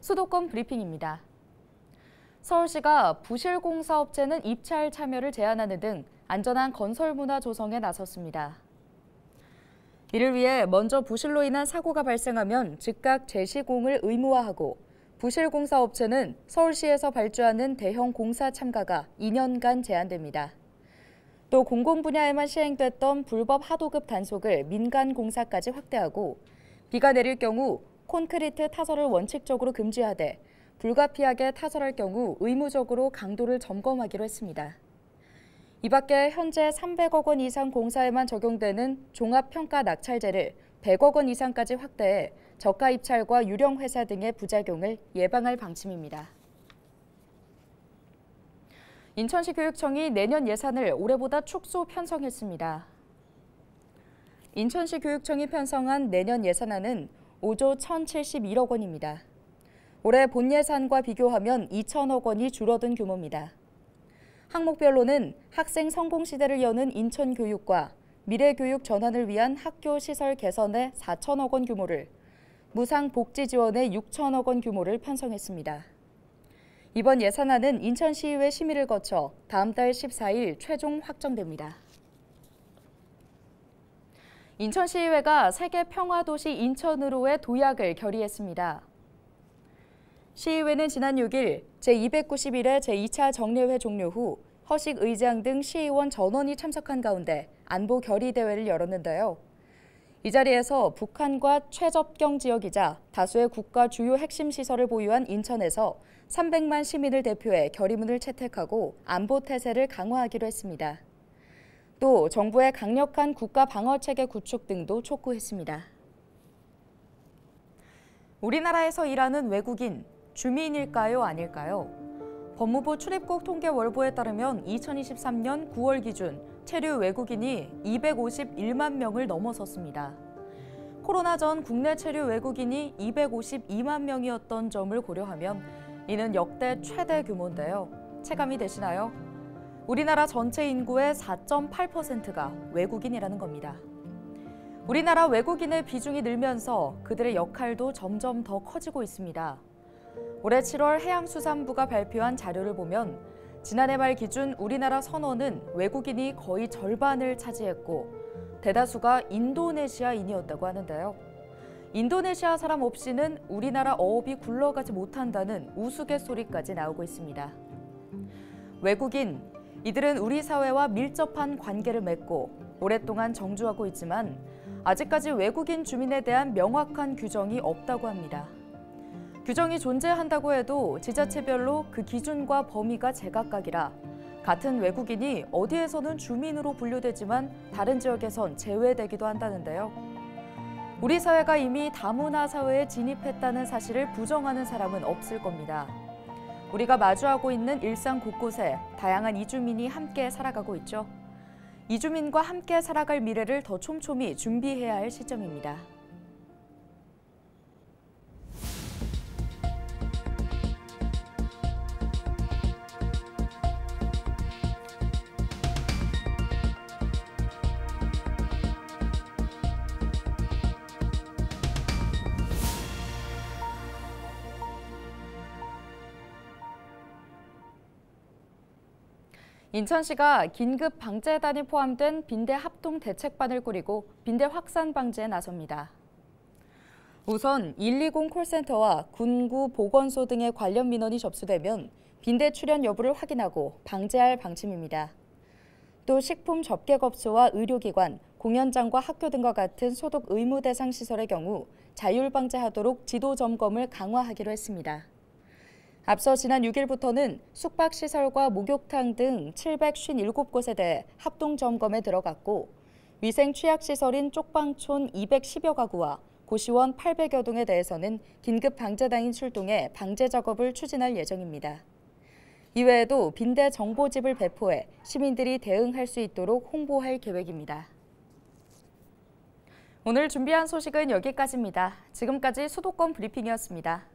수도권 브리핑입니다. 서울시가 부실공사업체는 입찰 참여를 제한하는 등 안전한 건설 문화 조성에 나섰습니다. 이를 위해 먼저 부실로 인한 사고가 발생하면 즉각 재시공을 의무화하고 부실공사업체는 서울시에서 발주하는 대형 공사 참가가 2년간 제한됩니다. 또 공공분야에만 시행됐던 불법 하도급 단속을 민간 공사까지 확대하고 비가 내릴 경우 콘크리트 타설을 원칙적으로 금지하되 불가피하게 타설할 경우 의무적으로 강도를 점검하기로 했습니다. 이 밖에 현재 300억 원 이상 공사에만 적용되는 종합평가 낙찰제를 100억 원 이상까지 확대해 저가 입찰과 유령 회사 등의 부작용을 예방할 방침입니다. 인천시 교육청이 내년 예산을 올해보다 축소 편성했습니다. 인천시 교육청이 편성한 내년 예산안은 5조 1,071억 원입니다. 올해 본 예산과 비교하면 2천억 원이 줄어든 규모입니다. 항목별로는 학생 성공 시대를 여는 인천교육과 미래교육 전환을 위한 학교 시설 개선에 4천억 원 규모를, 무상 복지 지원에 6천억 원 규모를 편성했습니다. 이번 예산안은 인천시의회 심의를 거쳐 다음 달 14일 최종 확정됩니다. 인천시의회가 세계 평화도시 인천으로의 도약을 결의했습니다. 시의회는 지난 6일 제291회 제2차 정례회 종료 후 허식 의장 등 시의원 전원이 참석한 가운데 안보 결의대회를 열었는데요. 이 자리에서 북한과 최접경 지역이자 다수의 국가 주요 핵심 시설을 보유한 인천에서 300만 시민을 대표해 결의문을 채택하고 안보 태세를 강화하기로 했습니다. 또 정부의 강력한 국가 방어체계 구축 등도 촉구했습니다. 우리나라에서 일하는 외국인, 주민일까요, 아닐까요? 법무부 출입국 통계월보에 따르면 2023년 9월 기준 체류 외국인이 251만 명을 넘어섰습니다. 코로나 전 국내 체류 외국인이 252만 명이었던 점을 고려하면 이는 역대 최대 규모인데요. 체감이 되시나요? 우리나라 전체 인구의 4.8%가 외국인이라는 겁니다. 우리나라 외국인의 비중이 늘면서 그들의 역할도 점점 더 커지고 있습니다. 올해 7월 해양수산부가 발표한 자료를 보면 지난해 말 기준 우리나라 선원은 외국인이 거의 절반을 차지했고 대다수가 인도네시아인이었다고 하는데요. 인도네시아 사람 없이는 우리나라 어업이 굴러가지 못한다는 우스갯소리까지 나오고 있습니다. 외국인, 이들은 우리 사회와 밀접한 관계를 맺고 오랫동안 정주하고 있지만 아직까지 외국인 주민에 대한 명확한 규정이 없다고 합니다. 규정이 존재한다고 해도 지자체별로 그 기준과 범위가 제각각이라 같은 외국인이 어디에서는 주민으로 분류되지만 다른 지역에선 제외되기도 한다는데요. 우리 사회가 이미 다문화 사회에 진입했다는 사실을 부정하는 사람은 없을 겁니다. 우리가 마주하고 있는 일상 곳곳에 다양한 이주민이 함께 살아가고 있죠. 이주민과 함께 살아갈 미래를 더 촘촘히 준비해야 할 시점입니다. 인천시가 긴급 방재단이 포함된 빈대 합동 대책반을 꾸리고 빈대 확산 방지에 나섭니다. 우선 120 콜센터와 군구 보건소 등의 관련 민원이 접수되면 빈대 출현 여부를 확인하고 방제할 방침입니다. 또 식품 접객업소와 의료기관, 공연장과 학교 등과 같은 소독 의무 대상 시설의 경우 자율 방제하도록 지도 점검을 강화하기로 했습니다. 앞서 지난 6일부터는 숙박시설과 목욕탕 등 757곳에 대해 합동점검에 들어갔고 위생 취약시설인 쪽방촌 210여 가구와 고시원 800여 동에 대해서는 긴급 방제단이 출동해 방제 작업을 추진할 예정입니다. 이외에도 빈대 정보집을 배포해 시민들이 대응할 수 있도록 홍보할 계획입니다. 오늘 준비한 소식은 여기까지입니다. 지금까지 수도권 브리핑이었습니다.